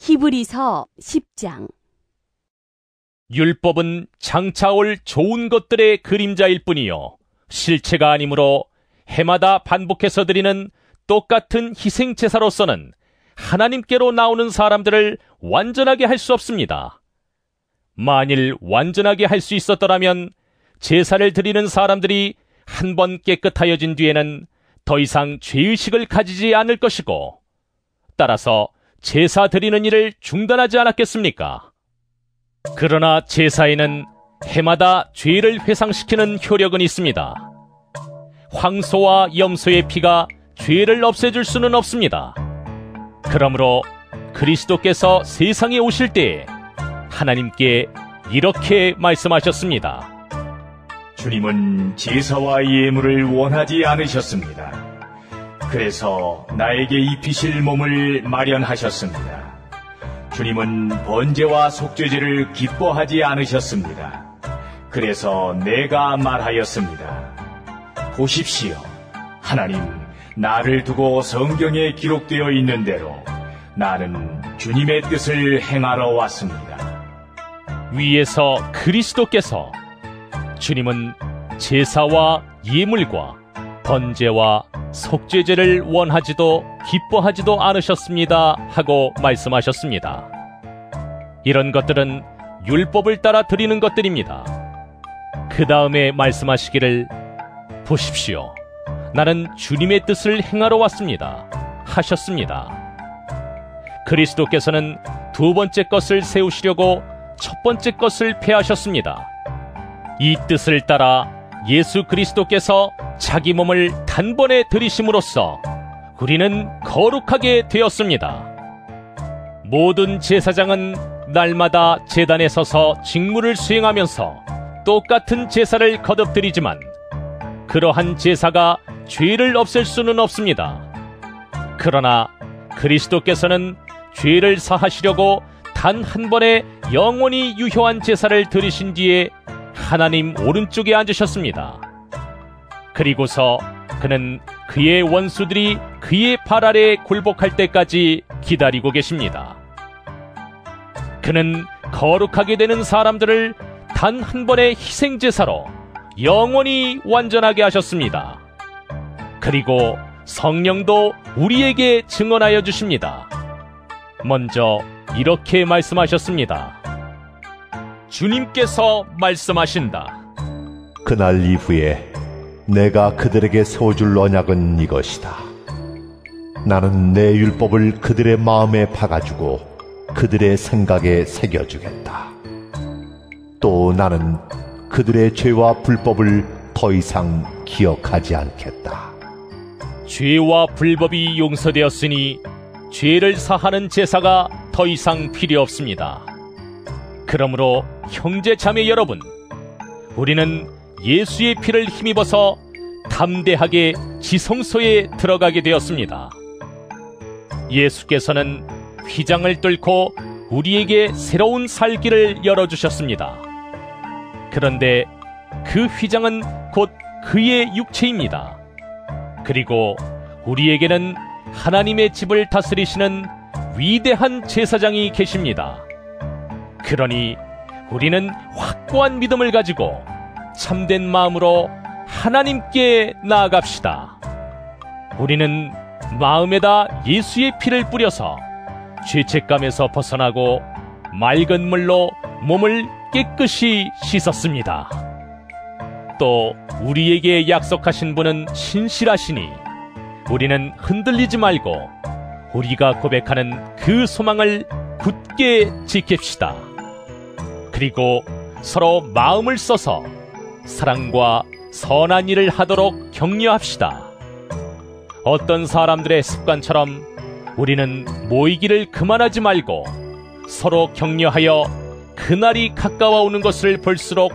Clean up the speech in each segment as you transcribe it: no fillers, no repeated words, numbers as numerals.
히브리서 10장. 율법은 장차 올 좋은 것들의 그림자일 뿐이요 실체가 아니므로 해마다 반복해서 드리는 똑같은 희생 제사로서는 하나님께로 나오는 사람들을 완전하게 할 수 없습니다. 만일 완전하게 할 수 있었더라면 제사를 드리는 사람들이 한 번 깨끗하여진 뒤에는 더 이상 죄의식을 가지지 않을 것이고, 따라서 제사 드리는 일을 중단하지 않았겠습니까? 그러나 제사에는 해마다 죄를 회상시키는 효력은 있습니다. 황소와 염소의 피가 죄를 없애줄 수는 없습니다. 그러므로 그리스도께서 세상에 오실 때에 하나님께 이렇게 말씀하셨습니다. 주님은 제사와 예물을 원하지 않으셨습니다. 그래서 나에게 입히실 몸을 마련하셨습니다. 주님은 번제와 속죄제를 기뻐하지 않으셨습니다. 그래서 내가 말하였습니다. 보십시오. 하나님, 나를 두고 성경에 기록되어 있는 대로 나는 주님의 뜻을 행하러 왔습니다. 위에서 그리스도께서 주님은 제사와 예물과 번제와 속죄제를 원하지도 기뻐하지도 않으셨습니다 하고 말씀하셨습니다. 이런 것들은 율법을 따라 드리는 것들입니다. 그 다음에 말씀하시기를, 보십시오. 나는 주님의 뜻을 행하러 왔습니다 하셨습니다. 그리스도께서는 두 번째 것을 세우시려고 첫 번째 것을 폐하셨습니다. 이 뜻을 따라 예수 그리스도께서 자기 몸을 단번에 들이심으로써 우리는 거룩하게 되었습니다. 모든 제사장은 날마다 제단에 서서 직무를 수행하면서 똑같은 제사를 거듭드리지만 그러한 제사가 죄를 없앨 수는 없습니다. 그러나 그리스도께서는 죄를 사하시려고 단 한 번에 영원히 유효한 제사를 드리신 뒤에 하나님 오른쪽에 앉으셨습니다. 그리고서 그는 그의 원수들이 그의 발 아래에 굴복할 때까지 기다리고 계십니다. 그는 거룩하게 되는 사람들을 단 한 번의 희생제사로 영원히 완전하게 하셨습니다. 그리고 성령도 우리에게 증언하여 주십니다. 먼저 이렇게 말씀하셨습니다. 주님께서 말씀하신다. 그날 이후에 내가 그들에게 세워줄 언약은 이것이다. 나는 내 율법을 그들의 마음에 박아주고 그들의 생각에 새겨주겠다. 또 나는 그들의 죄와 불법을 더 이상 기억하지 않겠다. 죄와 불법이 용서되었으니 죄를 사하는 제사가 더 이상 필요 없습니다. 그러므로 형제 자매 여러분, 우리는 예수의 피를 힘입어서 담대하게 지성소에 들어가게 되었습니다. 예수께서는 휘장을 뚫고 우리에게 새로운 살 길을 열어주셨습니다. 그런데 그 휘장은 곧 그의 육체입니다. 그리고 우리에게는 하나님의 집을 다스리시는 위대한 제사장이 계십니다. 그러니 우리는 확고한 믿음을 가지고 참된 마음으로 하나님께 나아갑시다. 우리는 마음에다 예수의 피를 뿌려서 죄책감에서 벗어나고 맑은 물로 몸을 깨끗이 씻었습니다. 또 우리에게 약속하신 분은 신실하시니 우리는 흔들리지 말고 우리가 고백하는 그 소망을 굳게 지킵시다. 그리고 서로 마음을 써서 사랑과 선한 일을 하도록 격려합시다. 어떤 사람들의 습관처럼 우리는 모이기를 그만하지 말고 서로 격려하여 그날이 가까워오는 것을 볼수록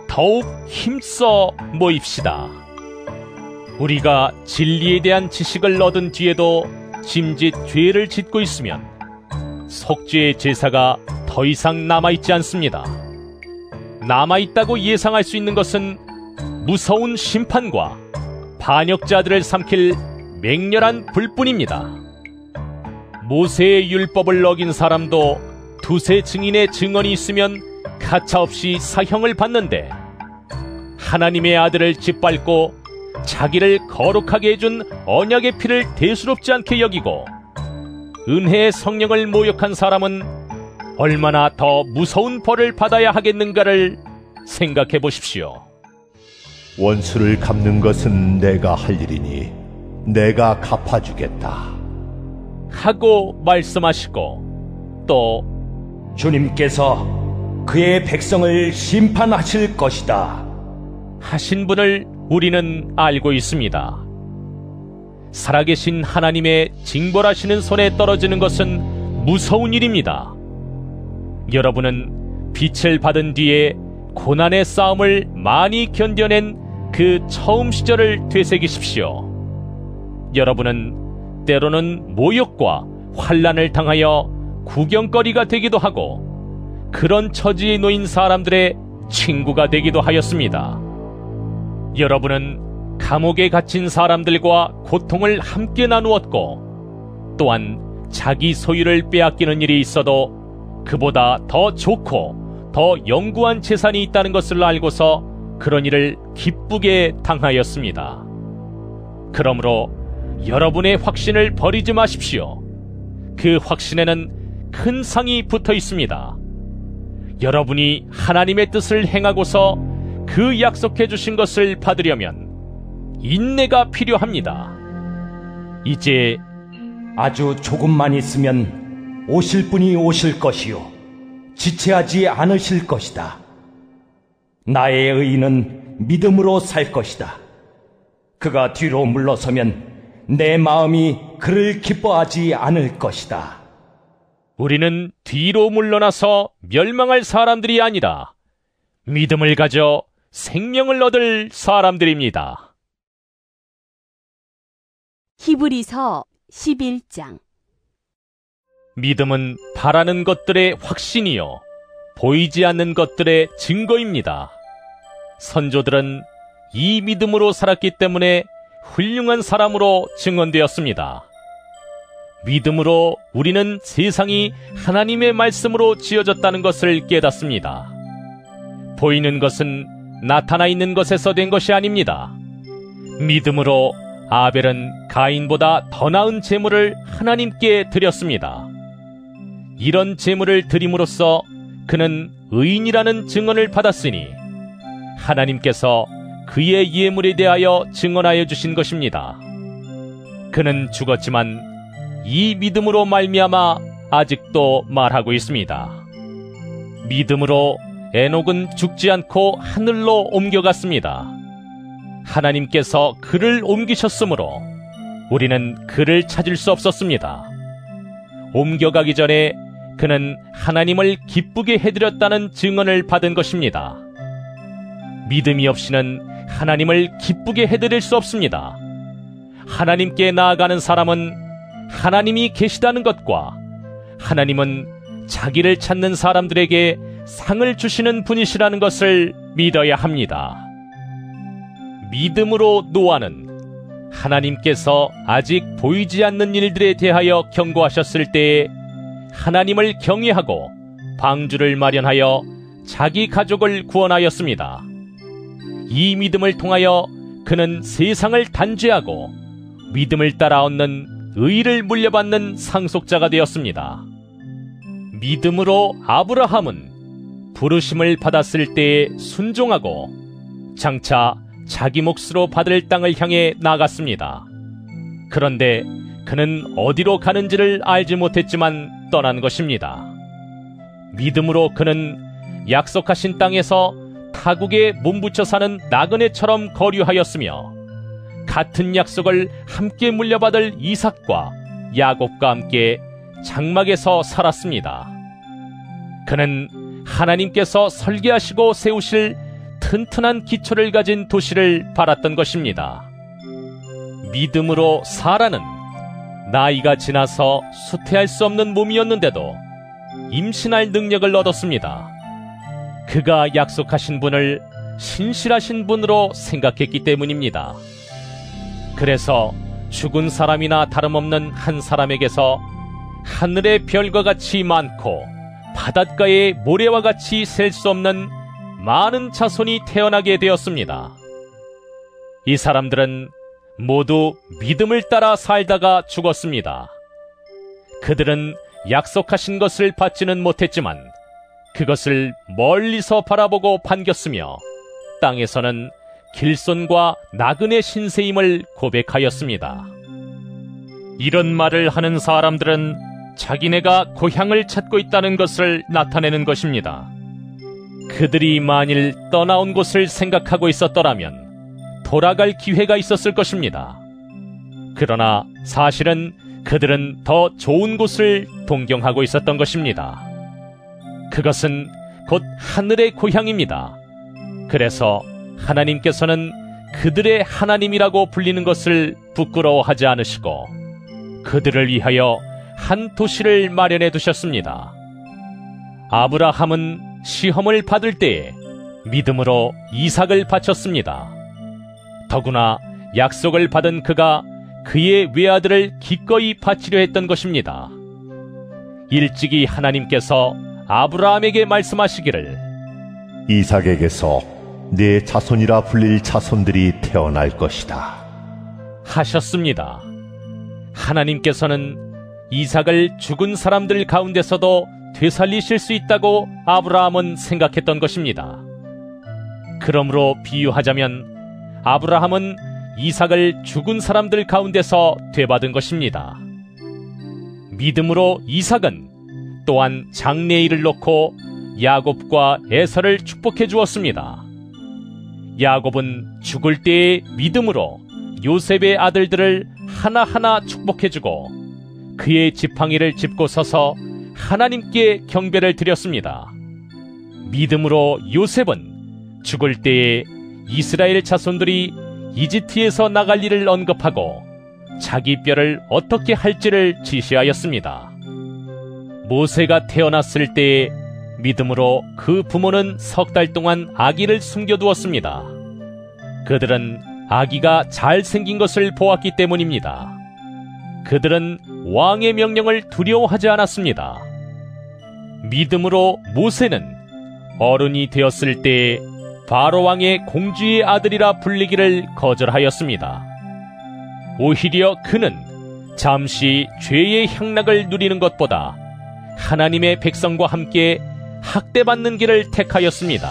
더욱 힘써 모입시다. 우리가 진리에 대한 지식을 얻은 뒤에도 짐짓 죄를 짓고 있으면 속죄의 제사가 더 이상 남아있지 않습니다. 남아있다고 예상할 수 있는 것은 무서운 심판과 반역자들을 삼킬 맹렬한 불뿐입니다. 모세의 율법을 어긴 사람도 두세 증인의 증언이 있으면 가차없이 사형을 받는데, 하나님의 아들을 짓밟고 자기를 거룩하게 해준 언약의 피를 대수롭지 않게 여기고 은혜의 성령을 모욕한 사람은 얼마나 더 무서운 벌을 받아야 하겠는가를 생각해 보십시오. 원수를 갚는 것은 내가 할 일이니 내가 갚아주겠다 하고 말씀하시고, 또 주님께서 그의 백성을 심판하실 것이다 하신 분을 우리는 알고 있습니다. 살아계신 하나님의 징벌하시는 손에 떨어지는 것은 무서운 일입니다. 여러분은 빛을 받은 뒤에 고난의 싸움을 많이 견뎌낸 그 처음 시절을 되새기십시오. 여러분은 때로는 모욕과 환난을 당하여 구경거리가 되기도 하고 그런 처지에 놓인 사람들의 친구가 되기도 하였습니다. 여러분은 감옥에 갇힌 사람들과 고통을 함께 나누었고, 또한 자기 소유를 빼앗기는 일이 있어도 그보다 더 좋고 더 영구한 재산이 있다는 것을 알고서 그런 일을 기쁘게 당하였습니다. 그러므로 여러분의 확신을 버리지 마십시오. 그 확신에는 큰 상이 붙어 있습니다. 여러분이 하나님의 뜻을 행하고서 그 약속해 주신 것을 받으려면 인내가 필요합니다. 이제 아주 조금만 있으면 오실 분이 오실 것이요 지체하지 않으실 것이다. 나의 의인은 믿음으로 살 것이다. 그가 뒤로 물러서면 내 마음이 그를 기뻐하지 않을 것이다. 우리는 뒤로 물러나서 멸망할 사람들이 아니라 믿음을 가져 생명을 얻을 사람들입니다. 히브리서 11장. 믿음은 바라는 것들의 확신이요 보이지 않는 것들의 증거입니다. 선조들은 이 믿음으로 살았기 때문에 훌륭한 사람으로 증언되었습니다. 믿음으로 우리는 세상이 하나님의 말씀으로 지어졌다는 것을 깨닫습니다. 보이는 것은 나타나 있는 것에서 된 것이 아닙니다. 믿음으로 아벨은 가인보다 더 나은 제물을 하나님께 드렸습니다. 이런 제물을 드림으로써 그는 의인이라는 증언을 받았으니 하나님께서 그의 예물에 대하여 증언하여 주신 것입니다. 그는 죽었지만 이 믿음으로 말미암아 아직도 말하고 있습니다. 믿음으로 에녹은 죽지 않고 하늘로 옮겨갔습니다. 하나님께서 그를 옮기셨으므로 우리는 그를 찾을 수 없었습니다. 옮겨가기 전에 그는 하나님을 기쁘게 해드렸다는 증언을 받은 것입니다. 믿음이 없이는 하나님을 기쁘게 해드릴 수 없습니다. 하나님께 나아가는 사람은 하나님이 계시다는 것과 하나님은 자기를 찾는 사람들에게 상을 주시는 분이시라는 것을 믿어야 합니다. 믿음으로 노아는 하나님께서 아직 보이지 않는 일들에 대하여 경고하셨을 때에 하나님을 경외하고 방주를 마련하여 자기 가족을 구원하였습니다. 이 믿음을 통하여 그는 세상을 단죄하고 믿음을 따라 얻는 의를 물려받는 상속자가 되었습니다. 믿음으로 아브라함은 부르심을 받았을 때에 순종하고 장차 자기 몫으로 받을 땅을 향해 나갔습니다. 그런데 그는 어디로 가는지를 알지 못했지만 떠난 것입니다. 믿음으로 그는 약속하신 땅에서 타국에 몸붙여 사는 나그네처럼 거류하였으며 같은 약속을 함께 물려받을 이삭과 야곱과 함께 장막에서 살았습니다. 그는 하나님께서 설계하시고 세우실 튼튼한 기초를 가진 도시를 바랐던 것입니다. 믿음으로 사라는 나이가 지나서 수태할 수 없는 몸이었는데도 임신할 능력을 얻었습니다. 그가 약속하신 분을 신실하신 분으로 생각했기 때문입니다. 그래서 죽은 사람이나 다름없는 한 사람에게서 하늘의 별과 같이 많고 바닷가의 모래와 같이 셀 수 없는 많은 자손이 태어나게 되었습니다. 이 사람들은 모두 믿음을 따라 살다가 죽었습니다. 그들은 약속하신 것을 받지는 못했지만 그것을 멀리서 바라보고 반겼으며 땅에서는 길손과 나그네 신세임을 고백하였습니다. 이런 말을 하는 사람들은 자기네가 고향을 찾고 있다는 것을 나타내는 것입니다. 그들이 만일 떠나온 곳을 생각하고 있었더라면 돌아갈 기회가 있었을 것입니다. 그러나 사실은 그들은 더 좋은 곳을 동경하고 있었던 것입니다. 그것은 곧 하늘의 고향입니다. 그래서 하나님께서는 그들의 하나님이라고 불리는 것을 부끄러워하지 않으시고 그들을 위하여 한 도시를 마련해 두셨습니다. 아브라함은 시험을 받을 때에 믿음으로 이삭을 바쳤습니다. 더구나 약속을 받은 그가 그의 외아들을 기꺼이 바치려 했던 것입니다. 일찍이 하나님께서 아브라함에게 말씀하시기를 이삭에게서 네 자손이라 불릴 자손들이 태어날 것이다 하셨습니다. 하나님께서는 이삭을 죽은 사람들 가운데서도 되살리실 수 있다고 아브라함은 생각했던 것입니다. 그러므로 비유하자면 아브라함은 이삭을 죽은 사람들 가운데서 되받은 것입니다. 믿음으로 이삭은 또한 장래일을 놓고 야곱과 에서를 축복해 주었습니다. 야곱은 죽을 때의 믿음으로 요셉의 아들들을 하나하나 축복해 주고 그의 지팡이를 짚고 서서 하나님께 경배를 드렸습니다. 믿음으로 요셉은 죽을 때에 이스라엘 자손들이 이집트에서 나갈 일을 언급하고 자기 뼈를 어떻게 할지를 지시하였습니다. 모세가 태어났을 때에 믿음으로 그 부모는 3달 동안 아기를 숨겨두었습니다. 그들은 아기가 잘생긴 것을 보았기 때문입니다. 그들은 왕의 명령을 두려워하지 않았습니다. 믿음으로 모세는 어른이 되었을 때에 바로 왕의 공주의 아들이라 불리기를 거절하였습니다. 오히려 그는 잠시 죄의 향락을 누리는 것보다 하나님의 백성과 함께 학대받는 길을 택하였습니다.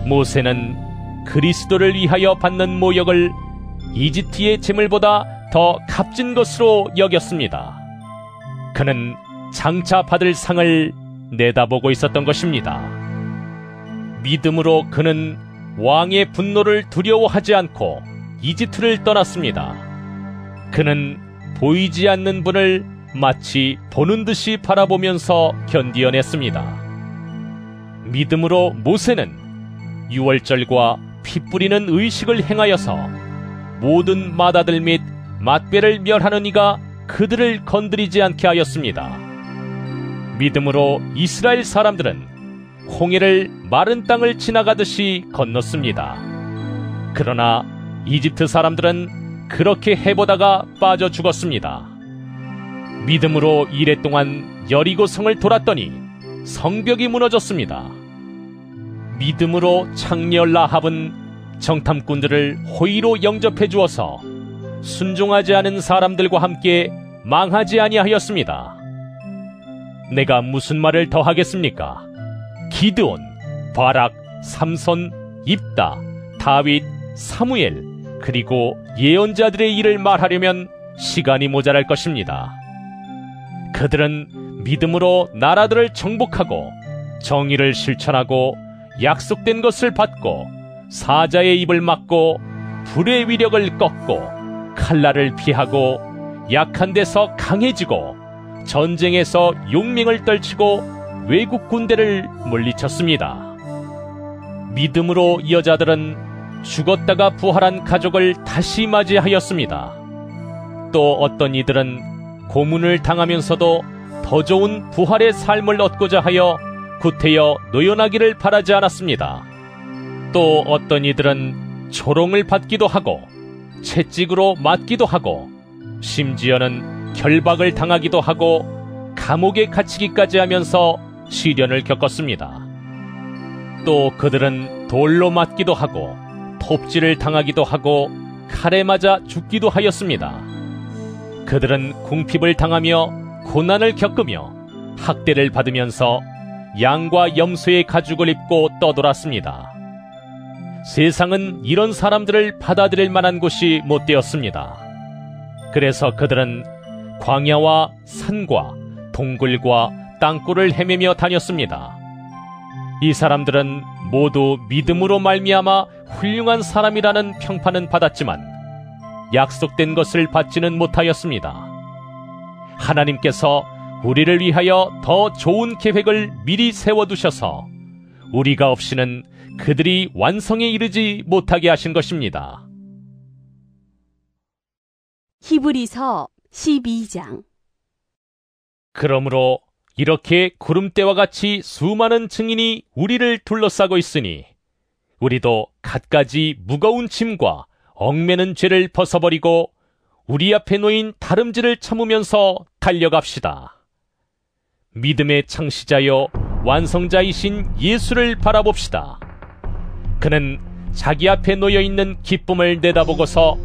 모세는 그리스도를 위하여 받는 모욕을 이집트의 재물보다 더 값진 것으로 여겼습니다. 그는 장차 받을 상을 내다보고 있었던 것입니다. 믿음으로 그는 왕의 분노를 두려워하지 않고 이집트를 떠났습니다. 그는 보이지 않는 분을 마치 보는 듯이 바라보면서 견디어냈습니다. 믿음으로 모세는 유월절과 피 뿌리는 의식을 행하여서 모든 맏아들 및 맏배를 멸하는 이가 그들을 건드리지 않게 하였습니다. 믿음으로 이스라엘 사람들은 홍해를 마른 땅을 지나가듯이 건넜습니다. 그러나 이집트 사람들은 그렇게 해보다가 빠져 죽었습니다. 믿음으로 이래 동안 여리고성을 돌았더니 성벽이 무너졌습니다. 믿음으로 창녀 라합은 정탐꾼들을 호의로 영접해 주어서 순종하지 않은 사람들과 함께 망하지 아니하였습니다. 내가 무슨 말을 더 하겠습니까? 기드온, 바락, 삼손, 입다, 다윗, 사무엘, 그리고 예언자들의 일을 말하려면 시간이 모자랄 것입니다. 그들은 믿음으로 나라들을 정복하고 정의를 실천하고 약속된 것을 받고 사자의 입을 막고 불의 위력을 꺾고 칼날을 피하고 약한 데서 강해지고 전쟁에서 용맹을 떨치고 외국 군대를 물리쳤습니다. 믿음으로 여자들은 죽었다가 부활한 가족을 다시 맞이하였습니다. 또 어떤 이들은 고문을 당하면서도 더 좋은 부활의 삶을 얻고자 하여 구태여 노연하기를 바라지 않았습니다. 또 어떤 이들은 조롱을 받기도 하고 채찍으로 맞기도 하고 심지어는 결박을 당하기도 하고 감옥에 갇히기까지 하면서 시련을 겪었습니다. 또 그들은 돌로 맞기도 하고 톱질을 당하기도 하고 칼에 맞아 죽기도 하였습니다. 그들은 궁핍을 당하며 고난을 겪으며 학대를 받으면서 양과 염소의 가죽을 입고 떠돌았습니다. 세상은 이런 사람들을 받아들일 만한 곳이 못 되었습니다. 그래서 그들은 광야와 산과 동굴과 땅굴을 헤매며 다녔습니다. 이 사람들은 모두 믿음으로 말미암아 훌륭한 사람이라는 평판은 받았지만 약속된 것을 받지는 못하였습니다. 하나님께서 우리를 위하여 더 좋은 계획을 미리 세워두셔서 우리가 없이는 그들이 완성에 이르지 못하게 하신 것입니다. 히브리서 12장. 그러므로 이렇게 구름대와 같이 수많은 증인이 우리를 둘러싸고 있으니 우리도 갖가지 무거운 짐과 얽매는 죄를 벗어버리고 우리 앞에 놓인 다름질을 참으면서 달려갑시다. 믿음의 창시자여 완성자이신 예수를 바라봅시다. 그는 자기 앞에 놓여있는 기쁨을 내다보고서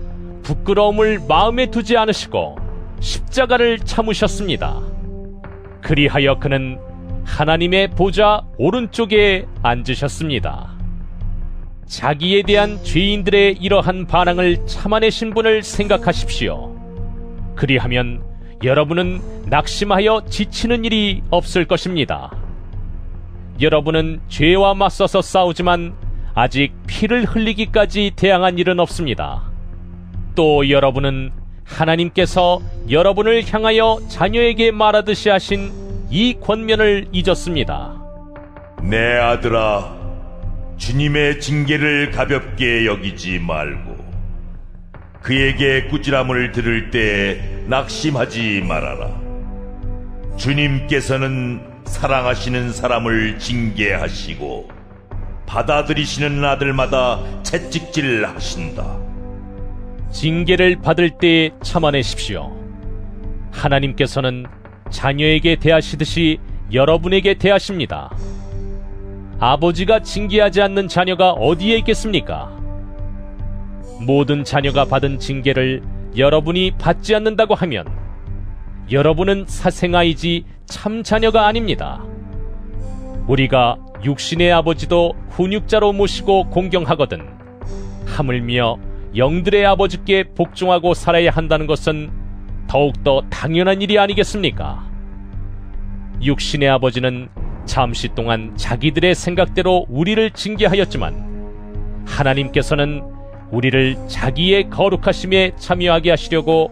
부끄러움을 마음에 두지 않으시고 십자가를 참으셨습니다. 그리하여 그는 하나님의 보좌 오른쪽에 앉으셨습니다. 자기에 대한 죄인들의 이러한 반항을 참아내신 분을 생각하십시오. 그리하면 여러분은 낙심하여 지치는 일이 없을 것입니다. 여러분은 죄와 맞서서 싸우지만 아직 피를 흘리기까지 대항한 일은 없습니다. 또 여러분은 하나님께서 여러분을 향하여 자녀에게 말하듯이 하신 이 권면을 잊었습니다. 내 아들아, 주님의 징계를 가볍게 여기지 말고 그에게 꾸지람을 들을 때 낙심하지 말아라. 주님께서는 사랑하시는 사람을 징계하시고 받아들이시는 아들마다 채찍질 하신다. 징계를 받을 때 참아내십시오. 하나님께서는 자녀에게 대하시듯이 여러분에게 대하십니다. 아버지가 징계하지 않는 자녀가 어디에 있겠습니까? 모든 자녀가 받은 징계를 여러분이 받지 않는다고 하면 여러분은 사생아이지 참 자녀가 아닙니다. 우리가 육신의 아버지도 훈육자로 모시고 공경하거든 하물며 영들의 아버지께 복종하고 살아야 한다는 것은 더욱더 당연한 일이 아니겠습니까? 육신의 아버지는 잠시 동안 자기들의 생각대로 우리를 징계하였지만 하나님께서는 우리를 자기의 거룩하심에 참여하게 하시려고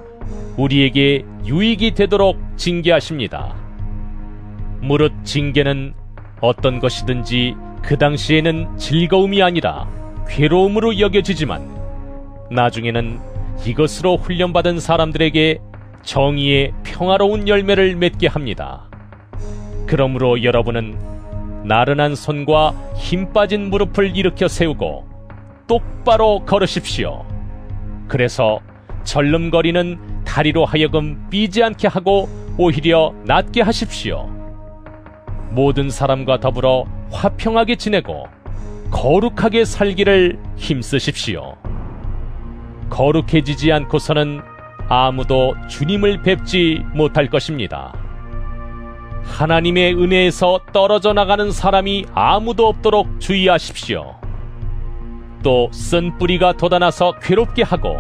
우리에게 유익이 되도록 징계하십니다. 무릇 징계는 어떤 것이든지 그 당시에는 즐거움이 아니라 괴로움으로 여겨지지만 나중에는 이것으로 훈련받은 사람들에게 정의의 평화로운 열매를 맺게 합니다. 그러므로 여러분은 나른한 손과 힘 빠진 무릎을 일으켜 세우고 똑바로 걸으십시오. 그래서 절름거리는 다리로 하여금 삐지 않게 하고 오히려 낫게 하십시오. 모든 사람과 더불어 화평하게 지내고 거룩하게 살기를 힘쓰십시오. 거룩해지지 않고서는 아무도 주님을 뵙지 못할 것입니다. 하나님의 은혜에서 떨어져 나가는 사람이 아무도 없도록 주의하십시오. 또 쓴 뿌리가 돋아나서 괴롭게 하고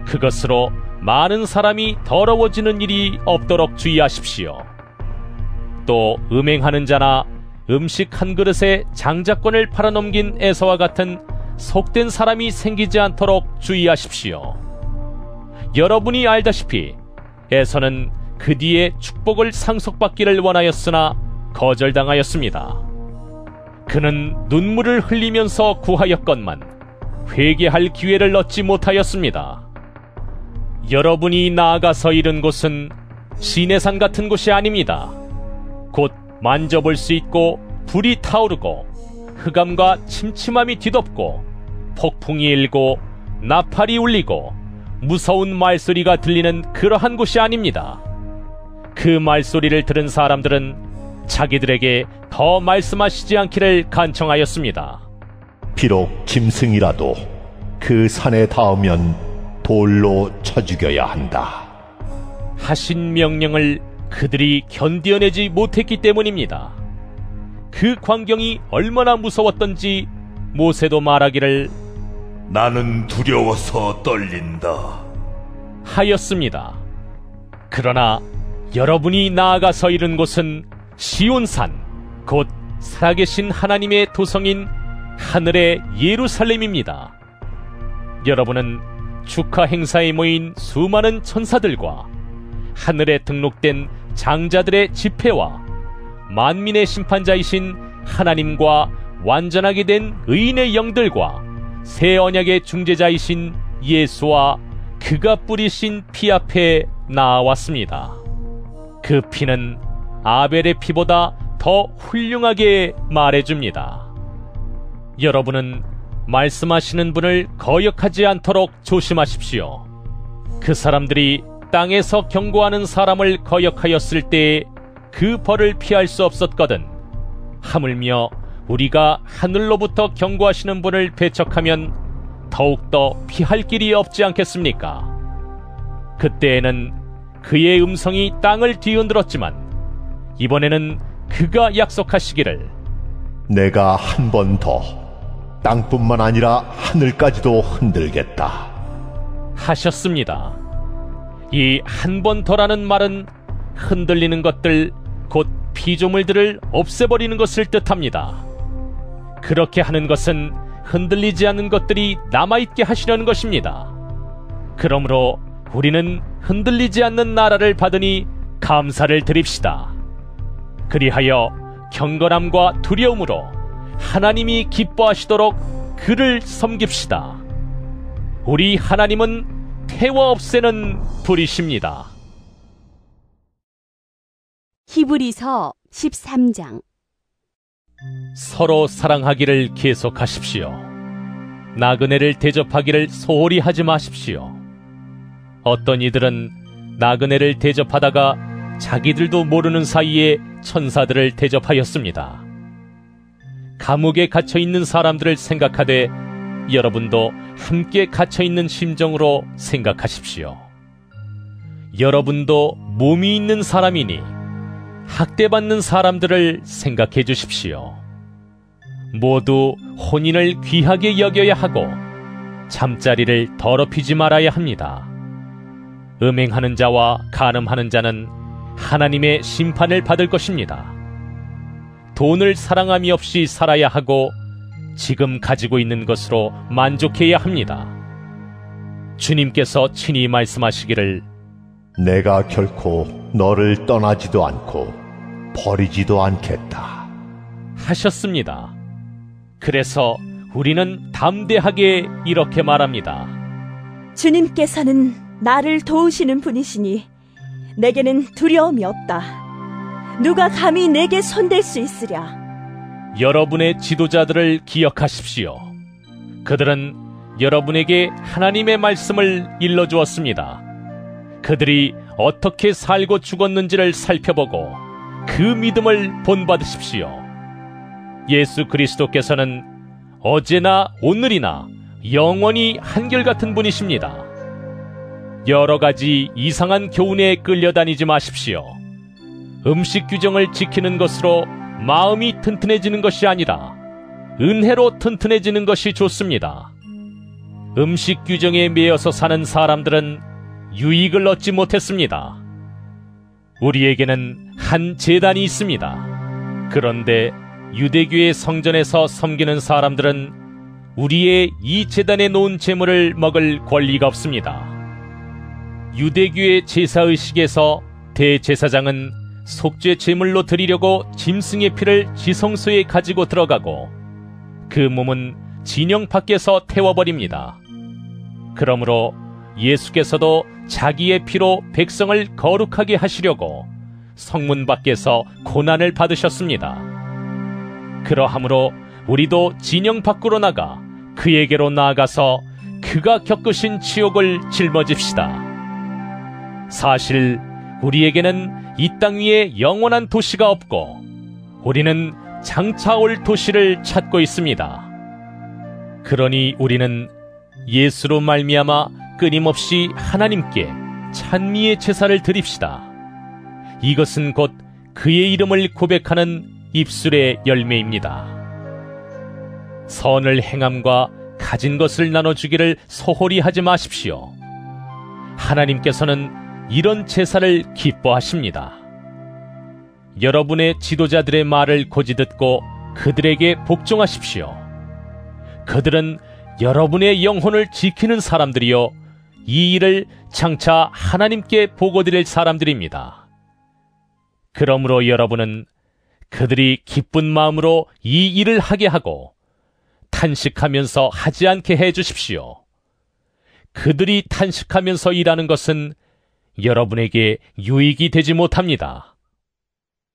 그것으로 많은 사람이 더러워지는 일이 없도록 주의하십시오. 또 음행하는 자나 음식 한 그릇에 장자권을 팔아넘긴 에서와 같은 속된 사람이 생기지 않도록 주의하십시오. 여러분이 알다시피 에서는 그 뒤에 축복을 상속받기를 원하였으나 거절당하였습니다. 그는 눈물을 흘리면서 구하였건만 회개할 기회를 얻지 못하였습니다. 여러분이 나아가서 이른 곳은 시내산 같은 곳이 아닙니다. 곧 만져볼 수 있고 불이 타오르고 흑암과 침침함이 뒤덮고 폭풍이 일고 나팔이 울리고 무서운 말소리가 들리는 그러한 곳이 아닙니다. 그 말소리를 들은 사람들은 자기들에게 더 말씀하시지 않기를 간청하였습니다. 비록 짐승이라도 그 산에 닿으면 돌로 쳐 죽여야 한다 하신 명령을 그들이 견뎌내지 못했기 때문입니다. 그 광경이 얼마나 무서웠던지 모세도 말하기를 나는 두려워서 떨린다 하였습니다. 그러나 여러분이 나아가서 이른 곳은 시온산, 곧 살아계신 하나님의 도성인 하늘의 예루살렘입니다. 여러분은 축하 행사에 모인 수많은 천사들과 하늘에 등록된 장자들의 집회와 만민의 심판자이신 하나님과 완전하게 된 의인의 영들과 새 언약의 중재자이신 예수와 그가 뿌리신 피 앞에 나아왔습니다. 그 피는 아벨의 피보다 더 훌륭하게 말해줍니다. 여러분은 말씀하시는 분을 거역하지 않도록 조심하십시오. 그 사람들이 땅에서 경고하는 사람을 거역하였을 때에 그 벌을 피할 수 없었거든. 하물며 우리가 하늘로부터 경고하시는 분을 배척하면 더욱더 피할 길이 없지 않겠습니까? 그때에는 그의 음성이 땅을 뒤흔들었지만 이번에는 그가 약속하시기를 내가 한 번 더 땅뿐만 아니라 하늘까지도 흔들겠다 하셨습니다. 이 한 번 더라는 말은 흔들리는 것들, 곧 피조물들을 없애버리는 것을 뜻합니다. 그렇게 하는 것은 흔들리지 않는 것들이 남아있게 하시려는 것입니다. 그러므로 우리는 흔들리지 않는 나라를 받으니 감사를 드립시다. 그리하여 경건함과 두려움으로 하나님이 기뻐하시도록 그를 섬깁시다. 우리 하나님은 태워 없애는 불이십니다. 히브리서 13장. 서로 사랑하기를 계속하십시오. 나그네를 대접하기를 소홀히 하지 마십시오. 어떤 이들은 나그네를 대접하다가 자기들도 모르는 사이에 천사들을 대접하였습니다. 감옥에 갇혀있는 사람들을 생각하되 여러분도 함께 갇혀있는 심정으로 생각하십시오. 여러분도 몸이 있는 사람이니 학대받는 사람들을 생각해 주십시오. 모두 혼인을 귀하게 여겨야 하고 잠자리를 더럽히지 말아야 합니다. 음행하는 자와 간음하는 자는 하나님의 심판을 받을 것입니다. 돈을 사랑함이 없이 살아야 하고 지금 가지고 있는 것으로 만족해야 합니다. 주님께서 친히 말씀하시기를 내가 결코 너를 떠나지도 않고 버리지도 않겠다 하셨습니다. 그래서 우리는 담대하게 이렇게 말합니다. 주님께서는 나를 도우시는 분이시니 내게는 두려움이 없다. 누가 감히 내게 손댈 수 있으랴. 여러분의 지도자들을 기억하십시오. 그들은 여러분에게 하나님의 말씀을 일러주었습니다. 그들이 어떻게 살고 죽었는지를 살펴보고 그 믿음을 본받으십시오. 예수 그리스도께서는 어제나 오늘이나 영원히 한결같은 분이십니다. 여러 가지 이상한 교훈에 끌려다니지 마십시오. 음식 규정을 지키는 것으로 마음이 튼튼해지는 것이 아니라 은혜로 튼튼해지는 것이 좋습니다. 음식 규정에 매여서 사는 사람들은 유익을 얻지 못했습니다. 우리에게는 한 제단이 있습니다. 그런데 유대교의 성전에서 섬기는 사람들은 우리의 이 제단에 놓은 제물을 먹을 권리가 없습니다. 유대교의 제사의식에서 대제사장은 속죄 제물로 드리려고 짐승의 피를 지성소에 가지고 들어가고 그 몸은 진영 밖에서 태워버립니다. 그러므로 예수께서도 자기의 피로 백성을 거룩하게 하시려고 성문 밖에서 고난을 받으셨습니다. 그러하므로 우리도 진영 밖으로 나가 그에게로 나아가서 그 그가 겪으신 지옥을 짊어집시다. 사실 우리에게는 이 땅 위에 영원한 도시가 없고 우리는 장차 올 도시를 찾고 있습니다. 그러니 우리는 예수로 말미암아 끊임없이 하나님께 찬미의 제사를 드립시다. 이것은 곧 그의 이름을 고백하는 입술의 열매입니다. 선을 행함과 가진 것을 나눠주기를 소홀히 하지 마십시오. 하나님께서는 이런 제사를 기뻐하십니다. 여러분의 지도자들의 말을 고지 듣고 그들에게 복종하십시오. 그들은 여러분의 영혼을 지키는 사람들이요, 이 일을 장차 하나님께 보고드릴 사람들입니다. 그러므로 여러분은 그들이 기쁜 마음으로 이 일을 하게 하고 탄식하면서 하지 않게 해주십시오. 그들이 탄식하면서 일하는 것은 여러분에게 유익이 되지 못합니다.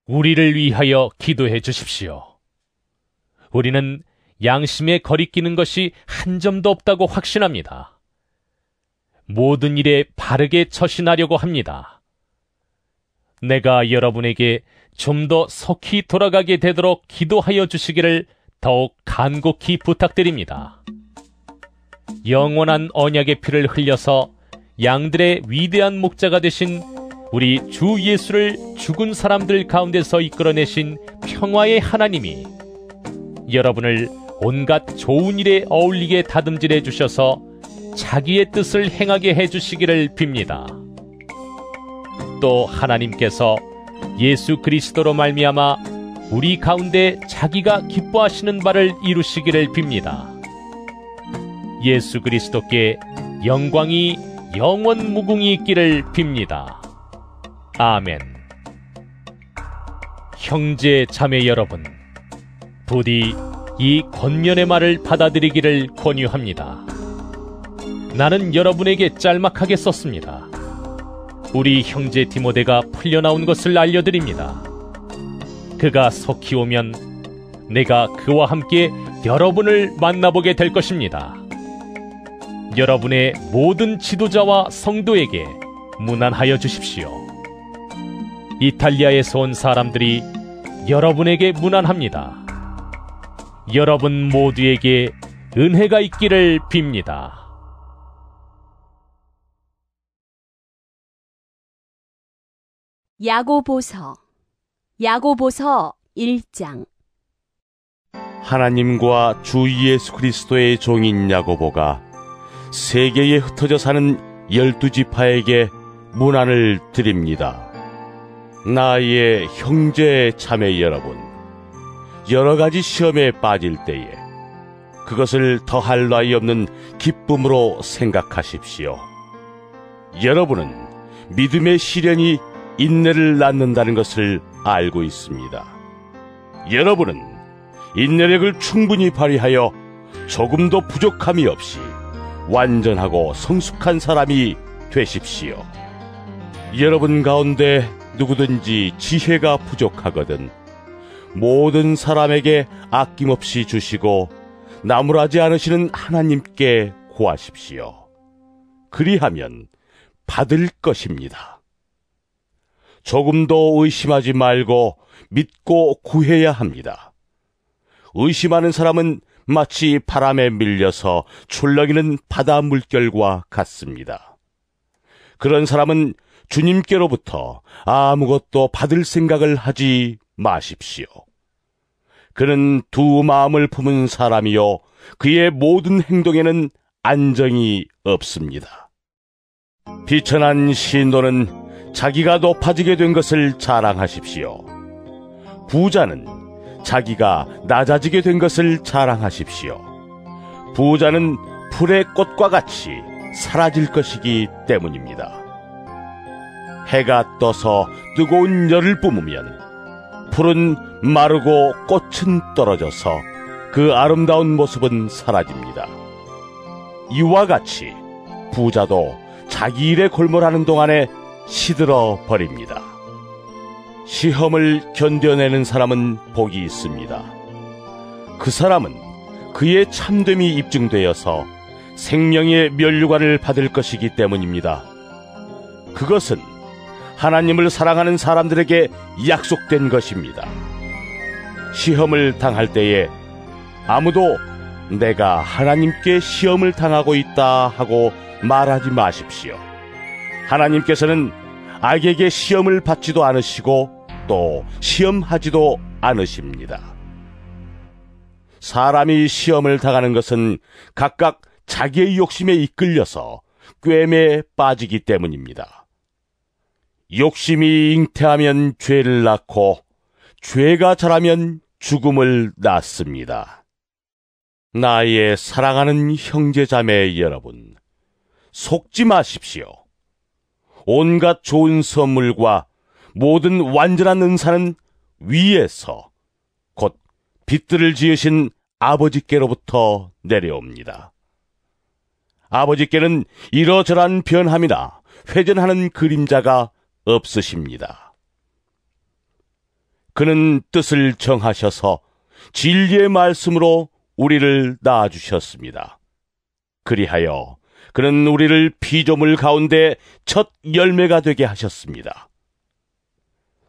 우리를 위하여 기도해 주십시오. 우리는 양심에 거리끼는 것이 한 점도 없다고 확신합니다. 모든 일에 바르게 처신하려고 합니다. 내가 여러분에게 좀 더 속히 돌아가게 되도록 기도하여 주시기를 더욱 간곡히 부탁드립니다. 영원한 언약의 피를 흘려서 양들의 위대한 목자가 되신 우리 주 예수를 죽은 사람들 가운데서 이끌어내신 평화의 하나님이 여러분을 온갖 좋은 일에 어울리게 다듬질해 주셔서 자기의 뜻을 행하게 해주시기를 빕니다. 또 하나님께서 예수 그리스도로 말미암아 우리 가운데 자기가 기뻐하시는 바를 이루시기를 빕니다. 예수 그리스도께 영광이 영원 무궁히 있기를 빕니다. 아멘. 형제 자매 여러분, 부디 이 권면의 말을 받아들이기를 권유합니다. 나는 여러분에게 짤막하게 썼습니다. 우리 형제 디모데가 풀려나온 것을 알려드립니다. 그가 속히 오면 내가 그와 함께 여러분을 만나보게 될 것입니다. 여러분의 모든 지도자와 성도에게 문안하여 주십시오. 이탈리아에서 온 사람들이 여러분에게 문안합니다. 여러분 모두에게 은혜가 있기를 빕니다. 야고보서 1장. 하나님과 주 예수 그리스도의 종인 야고보가 세계에 흩어져 사는 12지파에게 문안을 드립니다. 나의 형제 자매 여러분, 여러 가지 시험에 빠질 때에 그것을 더할 나위 없는 기쁨으로 생각하십시오. 여러분은 믿음의 시련이 인내를 낳는다는 것을 알고 있습니다. 여러분은 인내력을 충분히 발휘하여 조금도 부족함이 없이 완전하고 성숙한 사람이 되십시오. 여러분 가운데 누구든지 지혜가 부족하거든 모든 사람에게 아낌없이 주시고 나무라지 않으시는 하나님께 구하십시오. 그리하면 받을 것입니다. 조금도 의심하지 말고 믿고 구해야 합니다. 의심하는 사람은 마치 바람에 밀려서 출렁이는 바다 물결과 같습니다. 그런 사람은 주님께로부터 아무것도 받을 생각을 하지 마십시오. 그는 두 마음을 품은 사람이요 그의 모든 행동에는 안정이 없습니다. 비천한 신도는 자기가 높아지게 된 것을 자랑하십시오. 부자는 자기가 낮아지게 된 것을 자랑하십시오. 부자는 풀의 꽃과 같이 사라질 것이기 때문입니다. 해가 떠서 뜨거운 열을 뿜으면 풀은 마르고 꽃은 떨어져서 그 아름다운 모습은 사라집니다. 이와 같이 부자도 자기 일에 골몰하는 동안에 시들어 버립니다. 시험을 견뎌내는 사람은 복이 있습니다. 그 사람은 그의 참됨이 입증되어서 생명의 면류관을 받을 것이기 때문입니다. 그것은 하나님을 사랑하는 사람들에게 약속된 것입니다. 시험을 당할 때에 아무도 내가 하나님께 시험을 당하고 있다 하고 말하지 마십시오. 하나님께서는 악에게 시험을 받지도 않으시고 또 시험하지도 않으십니다. 사람이 시험을 당하는 것은 각각 자기의 욕심에 이끌려서 꿰매에 빠지기 때문입니다. 욕심이 잉태하면 죄를 낳고 죄가 자라면 죽음을 낳습니다. 나의 사랑하는 형제자매 여러분, 속지 마십시오. 온갖 좋은 선물과 모든 완전한 은사는 위에서 곧 빛들을 지으신 아버지께로부터 내려옵니다. 아버지께는 이러저러한 변함이나 회전하는 그림자가 없으십니다. 그는 뜻을 정하셔서 진리의 말씀으로 우리를 낳아주셨습니다. 그리하여 그는 우리를 피조물 가운데 첫 열매가 되게 하셨습니다.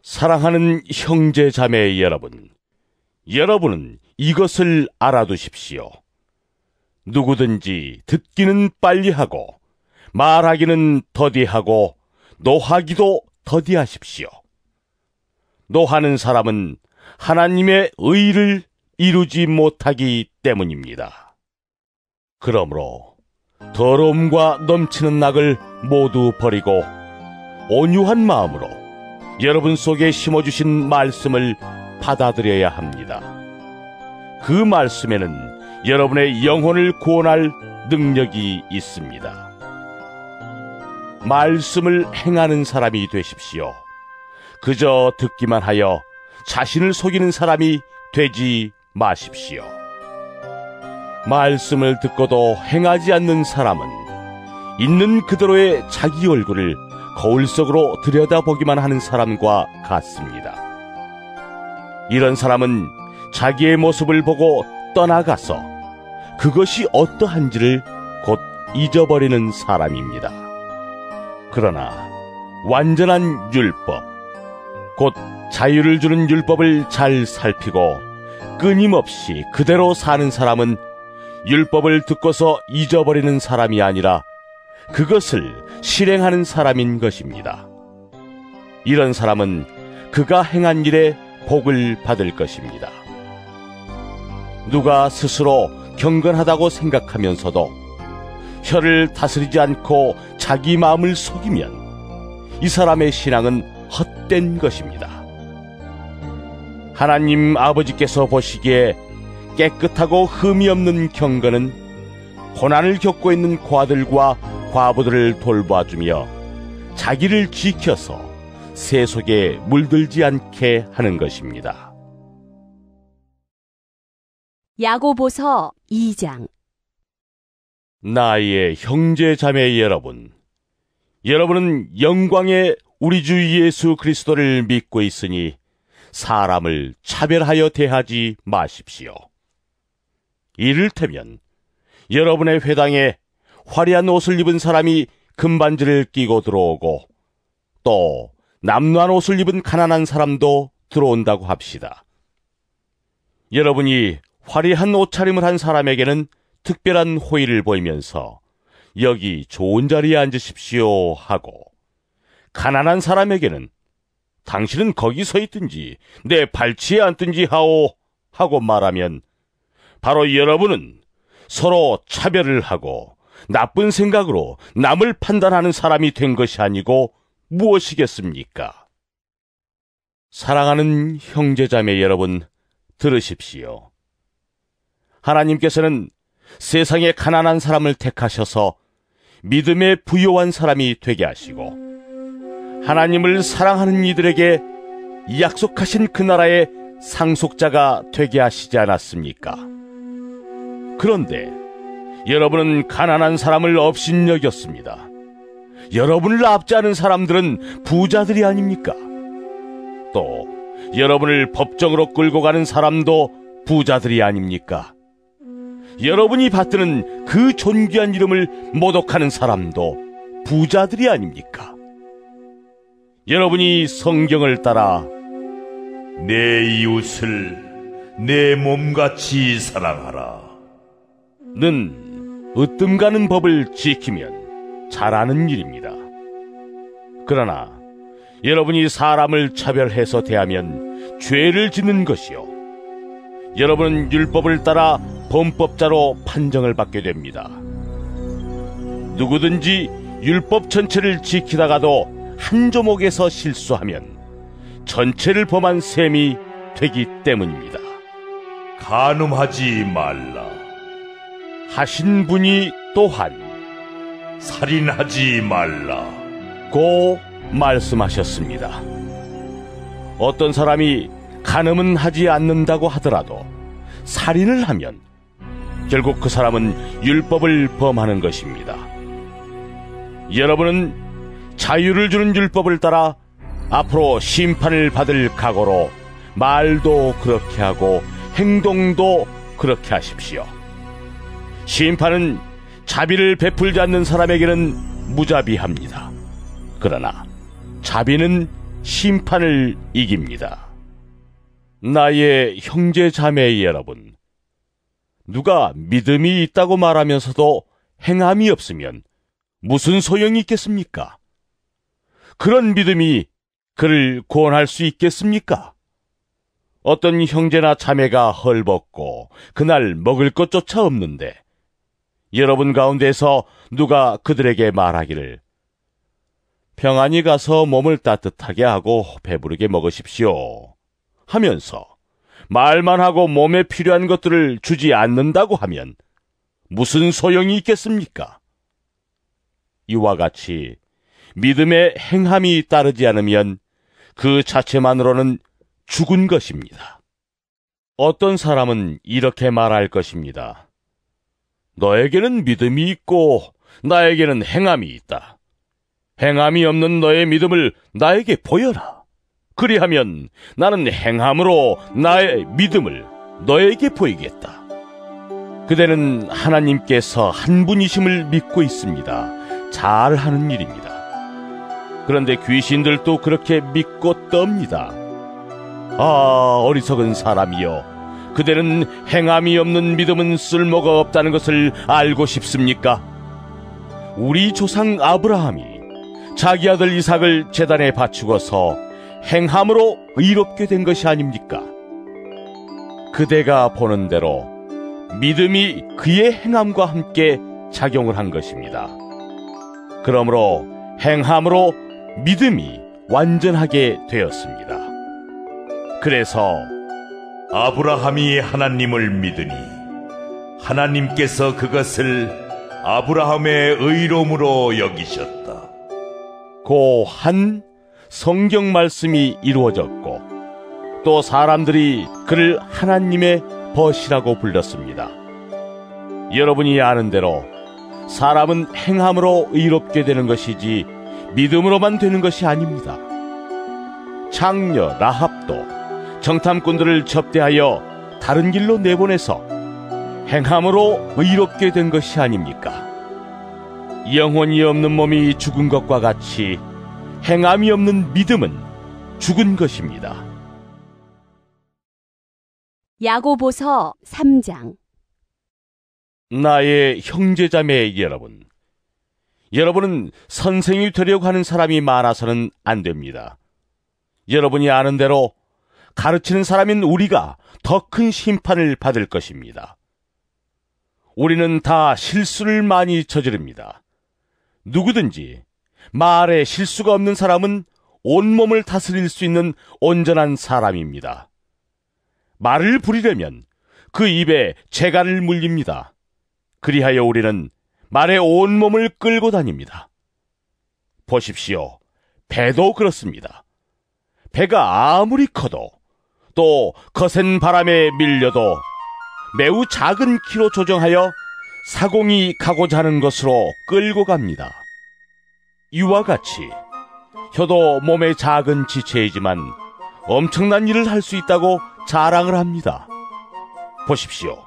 사랑하는 형제 자매 여러분, 여러분은 이것을 알아두십시오. 누구든지 듣기는 빨리 하고 말하기는 더디하고 노하기도 더디하십시오. 노하는 사람은 하나님의 의를 이루지 못하기 때문입니다. 그러므로 더러움과 넘치는 낙을 모두 버리고 온유한 마음으로 여러분 속에 심어주신 말씀을 받아들여야 합니다. 그 말씀에는 여러분의 영혼을 구원할 능력이 있습니다. 말씀을 행하는 사람이 되십시오. 그저 듣기만 하여 자신을 속이는 사람이 되지 마십시오. 말씀을 듣고도 행하지 않는 사람은 있는 그대로의 자기 얼굴을 거울 속으로 들여다보기만 하는 사람과 같습니다. 이런 사람은 자기의 모습을 보고 떠나가서 그것이 어떠한지를 곧 잊어버리는 사람입니다. 그러나 완전한 율법, 곧 자유를 주는 율법을 잘 살피고 끊임없이 그대로 사는 사람은 율법을 듣고서 잊어버리는 사람이 아니라 그것을 실행하는 사람인 것입니다. 이런 사람은 그가 행한 일에 복을 받을 것입니다. 누가 스스로 경건하다고 생각하면서도 혀를 다스리지 않고 자기 마음을 속이면 이 사람의 신앙은 헛된 것입니다. 하나님 아버지께서 보시기에 깨끗하고 흠이 없는 경건은 고난을 겪고 있는 과들과 과부들을 돌봐주며 자기를 지켜서 세속에 물들지 않게 하는 것입니다. 야고보서 2장. 나의 형제 자매 여러분, 여러분은 영광의 우리 주 예수 그리스도를 믿고 있으니 사람을 차별하여 대하지 마십시오. 이를테면 여러분의 회당에 화려한 옷을 입은 사람이 금반지를 끼고 들어오고 또 남루한 옷을 입은 가난한 사람도 들어온다고 합시다. 여러분이 화려한 옷차림을 한 사람에게는 특별한 호의를 보이면서 여기 좋은 자리에 앉으십시오 하고, 가난한 사람에게는 당신은 거기 서 있든지 내 발치에 앉든지 하오 하고 말하면 바로 여러분은 서로 차별을 하고 나쁜 생각으로 남을 판단하는 사람이 된 것이 아니고 무엇이겠습니까? 사랑하는 형제자매 여러분, 들으십시오. 하나님께서는 세상의 가난한 사람을 택하셔서 믿음에 부요한 사람이 되게 하시고 하나님을 사랑하는 이들에게 약속하신 그 나라의 상속자가 되게 하시지 않았습니까? 그런데 여러분은 가난한 사람을 업신여겼습니다. 여러분을 압제하는 사람들은 부자들이 아닙니까? 또 여러분을 법정으로 끌고 가는 사람도 부자들이 아닙니까? 여러분이 받드는 그 존귀한 이름을 모독하는 사람도 부자들이 아닙니까? 여러분이 성경을 따라 내 이웃을 내 몸같이 사랑하라 는 으뜸 가는 법을 지키면 잘하는 일입니다. 그러나 여러분이 사람을 차별해서 대하면 죄를 짓는 것이요, 여러분은 율법을 따라 범법자로 판정을 받게 됩니다. 누구든지 율법 전체를 지키다가도 한 조목에서 실수하면 전체를 범한 셈이 되기 때문입니다. 간음하지 말라 하신 분이 또한 살인하지 말라 고 말씀하셨습니다. 어떤 사람이 간음은 하지 않는다고 하더라도 살인을 하면 결국 그 사람은 율법을 범하는 것입니다. 여러분은 자유를 주는 율법을 따라 앞으로 심판을 받을 각오로 말도 그렇게 하고 행동도 그렇게 하십시오. 심판은 자비를 베풀지 않는 사람에게는 무자비합니다. 그러나 자비는 심판을 이깁니다. 나의 형제 자매 여러분, 누가 믿음이 있다고 말하면서도 행함이 없으면 무슨 소용이 있겠습니까? 그런 믿음이 그를 구원할 수 있겠습니까? 어떤 형제나 자매가 헐벗고 그날 먹을 것조차 없는데 여러분 가운데서 누가 그들에게 말하기를 평안히 가서 몸을 따뜻하게 하고 배부르게 먹으십시오 하면서 말만 하고 몸에 필요한 것들을 주지 않는다고 하면 무슨 소용이 있겠습니까? 이와 같이 믿음의 행함이 따르지 않으면 그 자체만으로는 죽은 것입니다. 어떤 사람은 이렇게 말할 것입니다. 너에게는 믿음이 있고 나에게는 행함이 있다. 행함이 없는 너의 믿음을 나에게 보여라. 그리하면 나는 행함으로 나의 믿음을 너에게 보이겠다. 그대는 하나님께서 한 분이심을 믿고 있습니다. 잘하는 일입니다. 그런데 귀신들도 그렇게 믿고 떱니다. 아, 어리석은 사람이여, 그대는 행함이 없는 믿음은 쓸모가 없다는 것을 알고 싶습니까? 우리 조상 아브라함이 자기 아들 이삭을 제단에 바치고서 행함으로 의롭게 된 것이 아닙니까? 그대가 보는 대로 믿음이 그의 행함과 함께 작용을 한 것입니다. 그러므로 행함으로 믿음이 완전하게 되었습니다. 그래서 아브라함이 하나님을 믿으니 하나님께서 그것을 아브라함의 의로움으로 여기셨다. 고 한 성경 말씀이 이루어졌고 또 사람들이 그를 하나님의 벗이라고 불렀습니다. 여러분이 아는 대로 사람은 행함으로 의롭게 되는 것이지 믿음으로만 되는 것이 아닙니다. 장녀 라합도 정탐꾼들을 접대하여 다른 길로 내보내서 행함으로 의롭게 된 것이 아닙니까? 영혼이 없는 몸이 죽은 것과 같이 행함이 없는 믿음은 죽은 것입니다. 야고보서 3장. 나의 형제자매 여러분, 여러분은 선생이 되려고 하는 사람이 많아서는 안 됩니다. 여러분이 아는 대로 가르치는 사람인 우리가 더 큰 심판을 받을 것입니다. 우리는 다 실수를 많이 저지릅니다. 누구든지 말에 실수가 없는 사람은 온몸을 다스릴 수 있는 온전한 사람입니다. 말을 부리려면 그 입에 재갈을 물립니다. 그리하여 우리는 말에 온몸을 끌고 다닙니다. 보십시오. 배도 그렇습니다. 배가 아무리 커도 또 거센 바람에 밀려도 매우 작은 키로 조정하여 사공이 가고자 하는 것으로 끌고 갑니다. 이와 같이 혀도 몸의 작은 지체이지만 엄청난 일을 할 수 있다고 자랑을 합니다. 보십시오.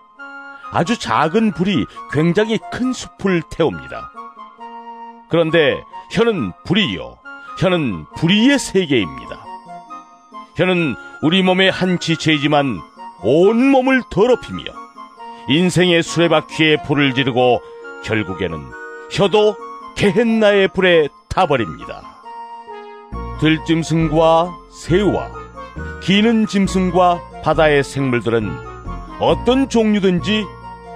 아주 작은 불이 굉장히 큰 숲을 태웁니다. 그런데 혀는 불이요, 혀는 불의의 세계입니다. 혀는 우리 몸의 한 지체이지만 온 몸을 더럽히며 인생의 수레바퀴에 불을 지르고 결국에는 혀도 게헨나의 불에 타버립니다. 들짐승과 새우와 기는 짐승과 바다의 생물들은 어떤 종류든지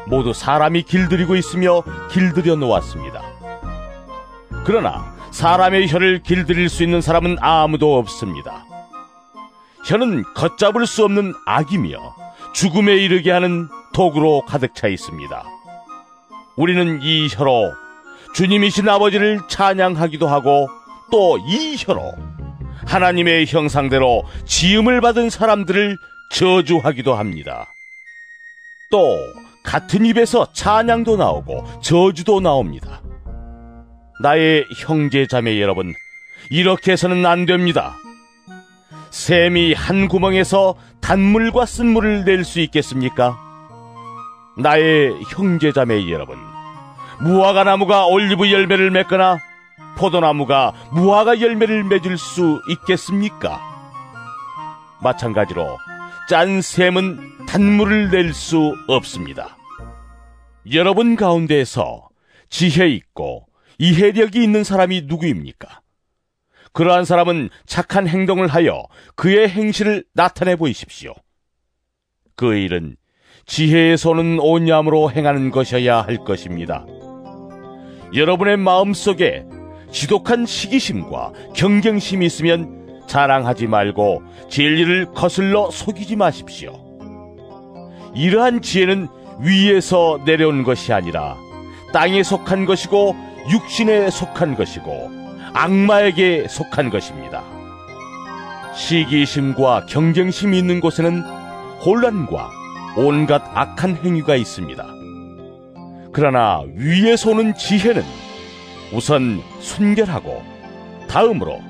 모두 사람이 길들이고 있으며 길들여 놓았습니다. 그러나 사람의 혀를 길들일 수 있는 사람은 아무도 없습니다. 혀는 걷잡을 수 없는 악이며 죽음에 이르게 하는 독으로 가득 차 있습니다. 우리는 이 혀로 주님이신 아버지를 찬양하기도 하고 또 이 혀로 하나님의 형상대로 지음을 받은 사람들을 저주하기도 합니다. 또 같은 입에서 찬양도 나오고 저주도 나옵니다. 나의 형제 자매 여러분, 이렇게 해서는 안 됩니다. 샘이 한 구멍에서 단물과 쓴물을 낼 수 있겠습니까? 나의 형제 자매 여러분, 무화과 나무가 올리브 열매를 맺거나 포도나무가 무화과 열매를 맺을 수 있겠습니까? 마찬가지로 짠 샘은 단물을 낼 수 없습니다. 여러분 가운데에서 지혜 있고 이해력이 있는 사람이 누구입니까? 그러한 사람은 착한 행동을 하여 그의 행실을 나타내 보이십시오. 그 일은 지혜의 손은 온유함으로 행하는 것이어야 할 것입니다. 여러분의 마음속에 지독한 시기심과 경쟁심이 있으면 자랑하지 말고 진리를 거슬러 속이지 마십시오. 이러한 지혜는 위에서 내려온 것이 아니라 땅에 속한 것이고 육신에 속한 것이고 악마에게 속한 것입니다. 시기심과 경쟁심이 있는 곳에는 혼란과 온갖 악한 행위가 있습니다. 그러나 위에서 오는 지혜는 우선 순결하고 다음으로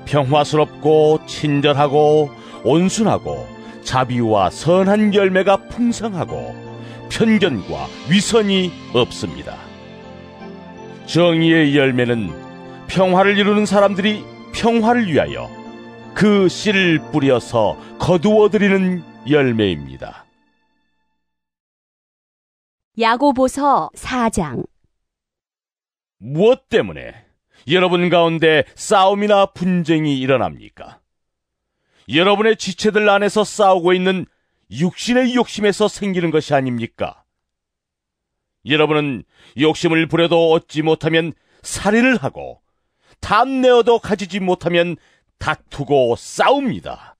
평화스럽고 친절하고 온순하고 자비와 선한 열매가 풍성하고 편견과 위선이 없습니다. 정의의 열매는 평화를 이루는 사람들이 평화를 위하여 그 씨를 뿌려서 거두어들이는 열매입니다. 야고보서 4장. 무엇 때문에 여러분 가운데 싸움이나 분쟁이 일어납니까? 여러분의 지체들 안에서 싸우고 있는 육신의 욕심에서 생기는 것이 아닙니까? 여러분은 욕심을 부려도 얻지 못하면 살인을 하고 탐내어도 가지지 못하면 다투고 싸웁니다.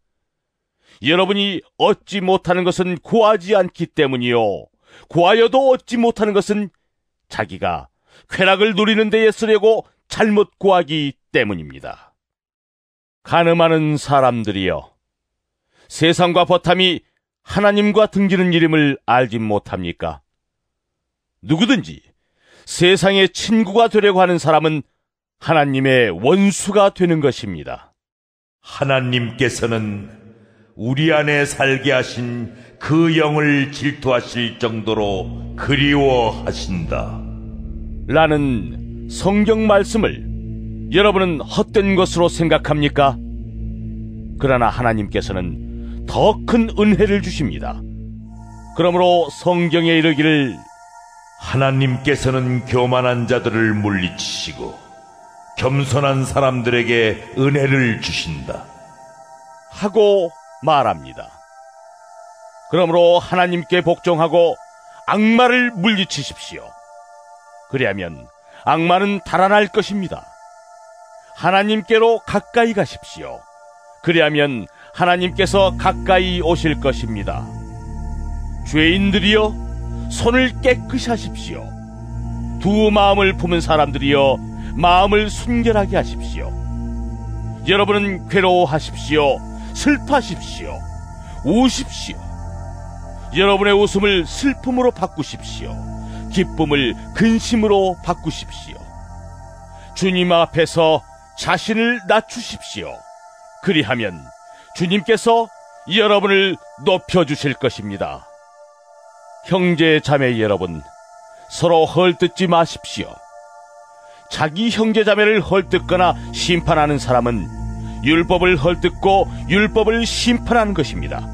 여러분이 얻지 못하는 것은 구하지 않기 때문이요, 구하여도 얻지 못하는 것은 자기가 쾌락을 누리는 데에 쓰려고 잘못 구하기 때문입니다. 가늠하는 사람들이여, 세상과 버탐이 하나님과 등지는 이름을 알지 못합니까? 누구든지 세상의 친구가 되려고 하는 사람은 하나님의 원수가 되는 것입니다. 하나님께서는 우리 안에 살게 하신 그 영을 질투하실 정도로 그리워하신다 라는 성경 말씀을 여러분은 헛된 것으로 생각합니까? 그러나 하나님께서는 더 큰 은혜를 주십니다. 그러므로 성경에 이르기를 하나님께서는 교만한 자들을 물리치시고 겸손한 사람들에게 은혜를 주신다 하고 말합니다. 그러므로 하나님께 복종하고 악마를 물리치십시오. 그리하면 악마는 달아날 것입니다. 하나님께로 가까이 가십시오. 그리하면 하나님께서 가까이 오실 것입니다. 죄인들이여, 손을 깨끗이 하십시오. 두 마음을 품은 사람들이여, 마음을 순결하게 하십시오. 여러분은 괴로워하십시오. 슬퍼하십시오. 우십시오. 여러분의 웃음을 슬픔으로 바꾸십시오. 기쁨을 근심으로 바꾸십시오. 주님 앞에서 자신을 낮추십시오. 그리하면 주님께서 여러분을 높여주실 것입니다. 형제 자매 여러분, 서로 헐뜯지 마십시오. 자기 형제 자매를 헐뜯거나 심판하는 사람은 율법을 헐뜯고 율법을 심판하는 것입니다.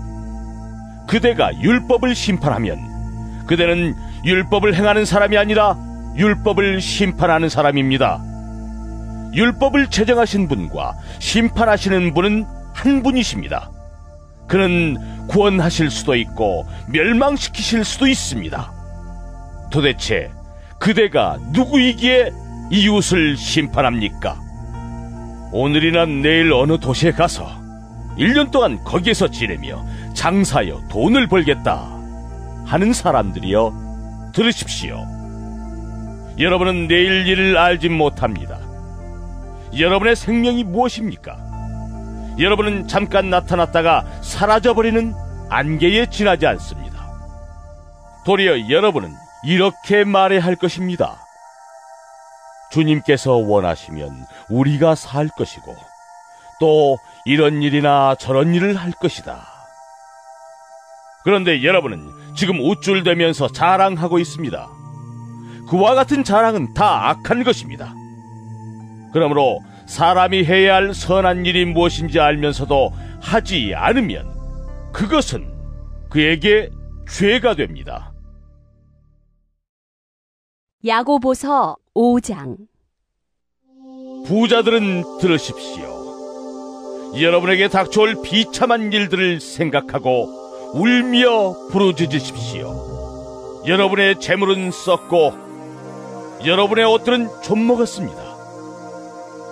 그대가 율법을 심판하면 그대는 율법을 행하는 사람이 아니라 율법을 심판하는 사람입니다. 율법을 제정하신 분과 심판하시는 분은 한 분이십니다. 그는 구원하실 수도 있고 멸망시키실 수도 있습니다. 도대체 그대가 누구이기에 이웃을 심판합니까? 오늘이나 내일 어느 도시에 가서 1년 동안 거기에서 지내며 장사하여 돈을 벌겠다 하는 사람들이여, 들으십시오. 여러분은 내일 일을 알지 못합니다. 여러분의 생명이 무엇입니까? 여러분은 잠깐 나타났다가 사라져버리는 안개에 지나지 않습니다. 도리어 여러분은 이렇게 말해야 할 것입니다. 주님께서 원하시면 우리가 살 것이고 또 이런 일이나 저런 일을 할 것이다. 그런데 여러분은 지금 우쭐대면서 자랑하고 있습니다. 그와 같은 자랑은 다 악한 것입니다. 그러므로 사람이 해야 할 선한 일이 무엇인지 알면서도 하지 않으면 그것은 그에게 죄가 됩니다. 야고보서 5장. 부자들은 들으십시오. 여러분에게 닥쳐올 비참한 일들을 생각하고 울며 부르짖으십시오. 여러분의 재물은 썩고 여러분의 옷들은 좀 먹었습니다.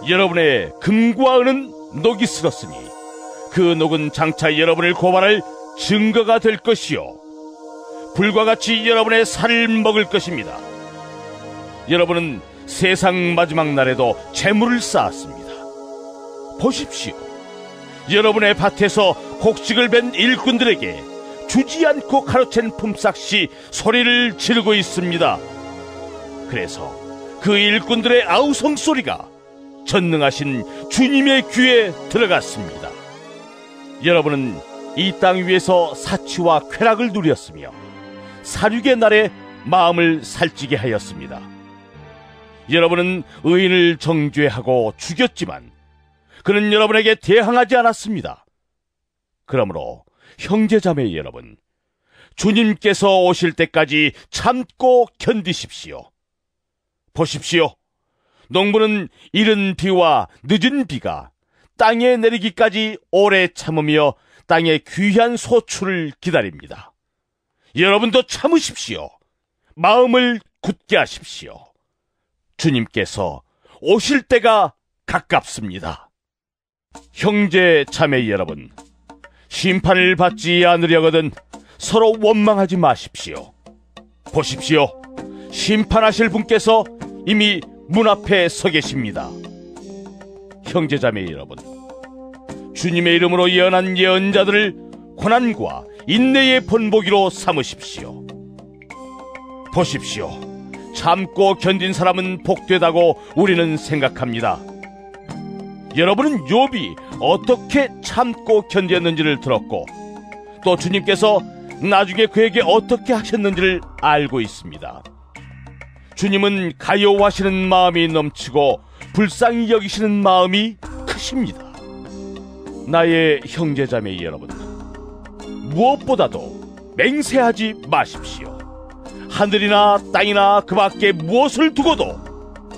여러분의 금과 은은 녹이 슬었으니 그 녹은 장차 여러분을 고발할 증거가 될 것이요 불과 같이 여러분의 살을 먹을 것입니다. 여러분은 세상 마지막 날에도 재물을 쌓았습니다. 보십시오. 여러분의 밭에서 곡식을 벤 일꾼들에게 주지 않고 가로챈 품삯이 소리를 지르고 있습니다. 그래서 그 일꾼들의 아우성 소리가 전능하신 주님의 귀에 들어갔습니다. 여러분은 이 땅 위에서 사치와 쾌락을 누렸으며 사륙의 날에 마음을 살찌게 하였습니다. 여러분은 의인을 정죄하고 죽였지만 그는 여러분에게 대항하지 않았습니다. 그러므로 형제자매 여러분, 주님께서 오실 때까지 참고 견디십시오. 보십시오. 농부는 이른 비와 늦은 비가 땅에 내리기까지 오래 참으며 땅의 귀한 소출을 기다립니다. 여러분도 참으십시오. 마음을 굳게 하십시오. 주님께서 오실 때가 가깝습니다. 형제 자매 여러분, 심판을 받지 않으려거든 서로 원망하지 마십시오. 보십시오. 심판하실 분께서 이미 문 앞에 서 계십니다. 형제 자매 여러분, 주님의 이름으로 예언한 예언자들을 고난과 인내의 본보기로 삼으십시오. 보십시오. 참고 견딘 사람은 복되다고 우리는 생각합니다. 여러분은 욥이 어떻게 참고 견뎠는지를 들었고 또 주님께서 나중에 그에게 어떻게 하셨는지를 알고 있습니다. 주님은 가여워하시는 마음이 넘치고 불쌍히 여기시는 마음이 크십니다. 나의 형제자매 여러분, 무엇보다도 맹세하지 마십시오. 하늘이나 땅이나 그 밖에 무엇을 두고도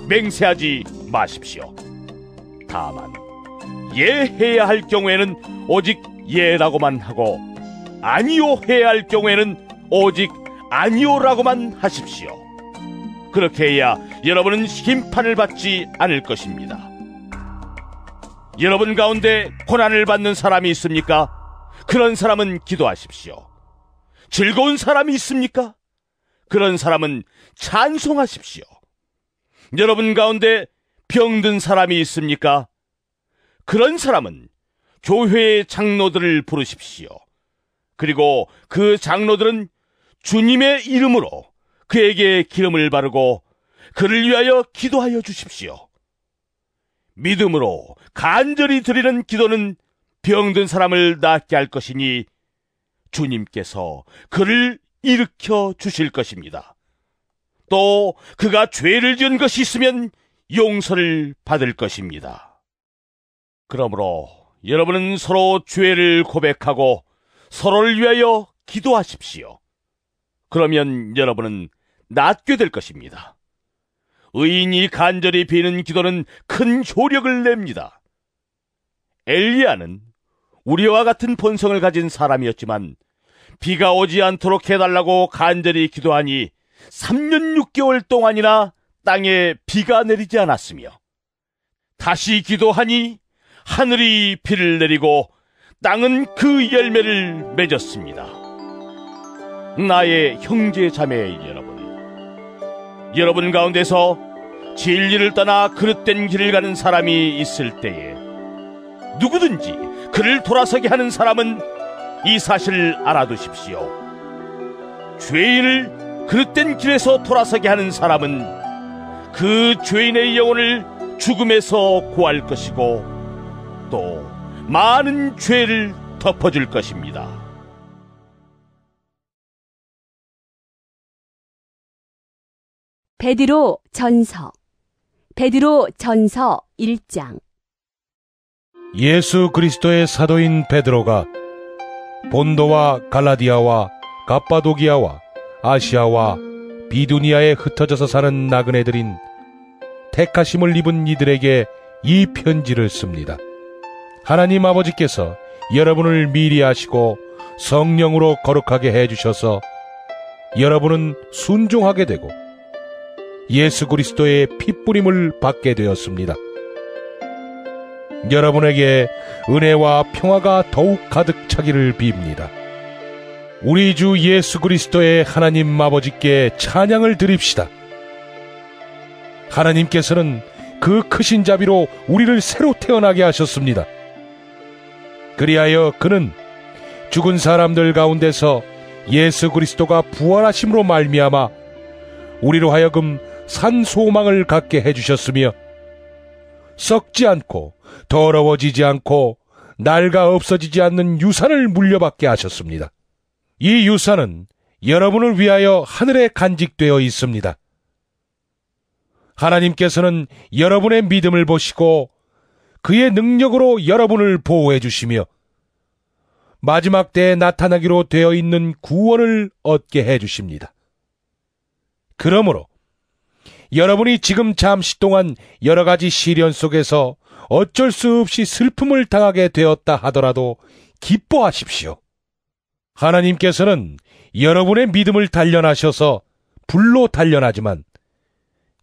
맹세하지 마십시오. 다만 예해야 할 경우에는 오직 예라고만 하고 아니요 해야 할 경우에는 오직 아니요라고만 하십시오. 그렇게 해야 여러분은 심판을 받지 않을 것입니다. 여러분 가운데 고난을 받는 사람이 있습니까? 그런 사람은 기도하십시오. 즐거운 사람이 있습니까? 그런 사람은 찬송하십시오. 여러분 가운데 병든 사람이 있습니까? 그런 사람은 교회의 장로들을 부르십시오. 그리고 그 장로들은 주님의 이름으로 그에게 기름을 바르고 그를 위하여 기도하여 주십시오. 믿음으로 간절히 드리는 기도는 병든 사람을 낫게 할 것이니 주님께서 그를 일으켜 주실 것입니다. 또 그가 죄를 지은 것이 있으면 용서를 받을 것입니다. 그러므로 여러분은 서로 죄를 고백하고 서로를 위하여 기도하십시오. 그러면 여러분은 낫게 될 것입니다. 의인이 간절히 비는 기도는 큰 효력을 냅니다. 엘리야는 우리와 같은 본성을 가진 사람이었지만 비가 오지 않도록 해달라고 간절히 기도하니 3년 6개월 동안이나 땅에 비가 내리지 않았으며, 다시 기도하니 하늘이 비를 내리고 땅은 그 열매를 맺었습니다. 나의 형제 자매 여러분 가운데서 진리를 떠나 그릇된 길을 가는 사람이 있을 때에 누구든지 그를 돌아서게 하는 사람은 이 사실을 알아두십시오. 죄인을 그릇된 길에서 돌아서게 하는 사람은 그 죄인의 영혼을 죽음에서 구할 것이고 또 많은 죄를 덮어줄 것입니다. 베드로 전서 1장. 예수 그리스도의 사도인 베드로가 본도와 갈라디아와 갑바도기아와 아시아와 비두니아에 흩어져서 사는 나그네들인 택하심을 입은 이들에게 이 편지를 씁니다. 하나님 아버지께서 여러분을 미리 아시고 성령으로 거룩하게 해주셔서 여러분은 순종하게 되고 예수 그리스도의 핏부림을 받게 되었습니다. 여러분에게 은혜와 평화가 더욱 가득 차기를 빕니다. 우리 주 예수 그리스도의 하나님 아버지께 찬양을 드립시다. 하나님께서는 그 크신 자비로 우리를 새로 태어나게 하셨습니다. 그리하여 그는 죽은 사람들 가운데서 예수 그리스도가 부활하심으로 말미암아 우리로 하여금 산 소망을 갖게 해주셨으며 썩지 않고 더러워지지 않고 낡아 없어지지 않는 유산을 물려받게 하셨습니다. 이 유산은 여러분을 위하여 하늘에 간직되어 있습니다. 하나님께서는 여러분의 믿음을 보시고 그의 능력으로 여러분을 보호해 주시며 마지막 때에 나타나기로 되어 있는 구원을 얻게 해 주십니다. 그러므로 여러분이 지금 잠시 동안 여러 가지 시련 속에서 어쩔 수 없이 슬픔을 당하게 되었다 하더라도 기뻐하십시오. 하나님께서는 여러분의 믿음을 단련하셔서 불로 단련하지만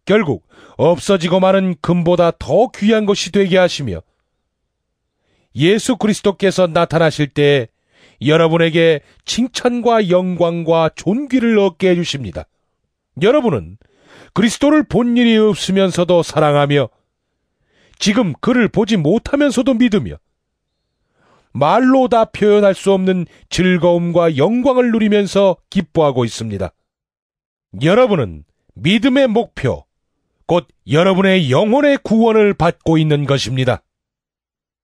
결국 없어지고 마는 금보다 더 귀한 것이 되게 하시며 예수 그리스도께서 나타나실 때에 여러분에게 칭찬과 영광과 존귀를 얻게 해주십니다. 여러분은 그리스도를 본 일이 없으면서도 사랑하며 지금 그를 보지 못하면서도 믿으며 말로 다 표현할 수 없는 즐거움과 영광을 누리면서 기뻐하고 있습니다. 여러분은 믿음의 목표, 곧 여러분의 영혼의 구원을 받고 있는 것입니다.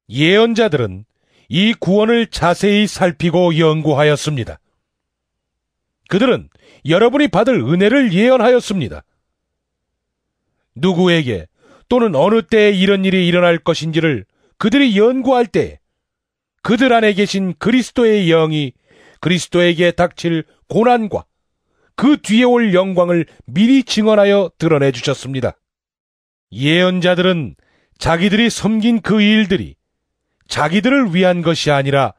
예언자들은 이 구원을 자세히 살피고 연구하였습니다. 그들은 여러분이 받을 은혜를 예언하였습니다. 누구에게 또는 어느 때에 이런 일이 일어날 것인지를 그들이 연구할 때 그들 안에 계신 그리스도의 영이 그리스도에게 닥칠 고난과 그 뒤에 올 영광을 미리 증언하여 드러내 주셨습니다. 예언자들은 자기들이 섬긴 그 일들이 자기들을 위한 것이 아니라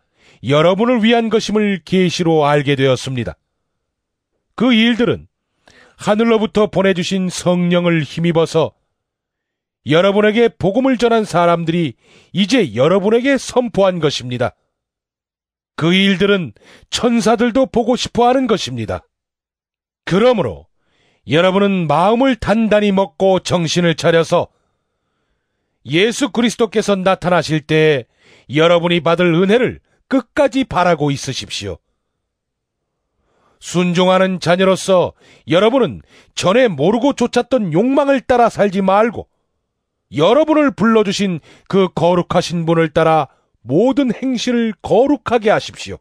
여러분을 위한 것임을 계시로 알게 되었습니다. 그 일들은 하늘로부터 보내주신 성령을 힘입어서 여러분에게 복음을 전한 사람들이 이제 여러분에게 선포한 것입니다. 그 일들은 천사들도 보고 싶어하는 것입니다. 그러므로 여러분은 마음을 단단히 먹고 정신을 차려서 예수 그리스도께서 나타나실 때에 여러분이 받을 은혜를 끝까지 바라고 있으십시오. 순종하는 자녀로서 여러분은 전에 모르고 쫓았던 욕망을 따라 살지 말고 여러분을 불러주신 그 거룩하신 분을 따라 모든 행실을 거룩하게 하십시오.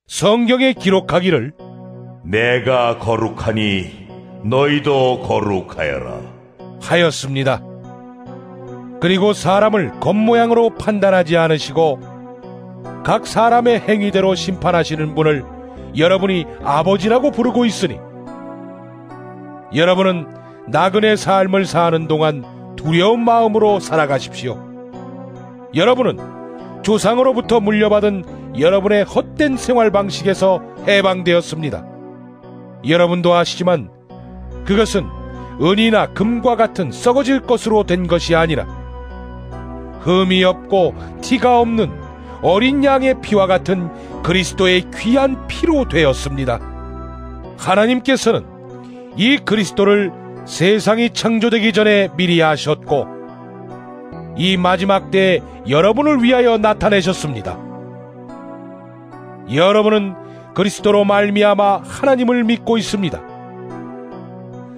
성경에 기록하기를 내가 거룩하니 너희도 거룩하여라 하였습니다. 그리고 사람을 겉모양으로 판단하지 않으시고 각 사람의 행위대로 심판하시는 분을 여러분이 아버지라고 부르고 있으니 여러분은 나그네 삶을 사는 동안 두려운 마음으로 살아가십시오. 여러분은 조상으로부터 물려받은 여러분의 헛된 생활 방식에서 해방되었습니다. 여러분도 아시지만 그것은 은이나 금과 같은 썩어질 것으로 된 것이 아니라 흠이 없고 티가 없는 어린 양의 피와 같은 그리스도의 귀한 피로 되었습니다. 하나님께서는 이 그리스도를 세상이 창조되기 전에 미리 아셨고 이 마지막 때에 여러분을 위하여 나타내셨습니다. 여러분은 그리스도로 말미암아 하나님을 믿고 있습니다.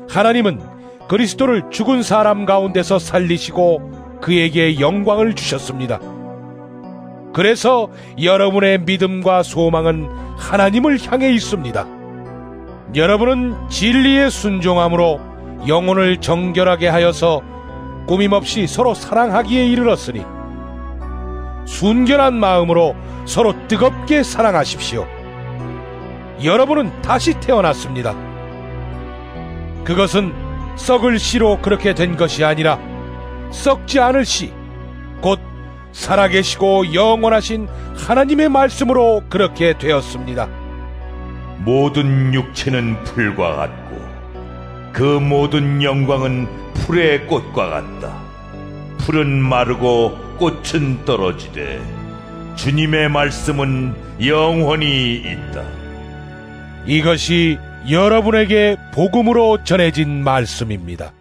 하나님은 그리스도를 죽은 사람 가운데서 살리시고 그에게 영광을 주셨습니다. 그래서 여러분의 믿음과 소망은 하나님을 향해 있습니다. 여러분은 진리에 순종함으로 영혼을 정결하게 하여서 꾸밈없이 서로 사랑하기에 이르렀으니 순결한 마음으로 서로 뜨겁게 사랑하십시오. 여러분은 다시 태어났습니다. 그것은 썩을 씨로 그렇게 된 것이 아니라 썩지 않을 씨, 곧 살아계시고 영원하신 하나님의 말씀으로 그렇게 되었습니다. 모든 육체는 풀과 같고 그 모든 영광은 풀의 꽃과 같다. 풀은 마르고 꽃은 떨어지되 주님의 말씀은 영원히 있다. 이것이 여러분에게 복음으로 전해진 말씀입니다.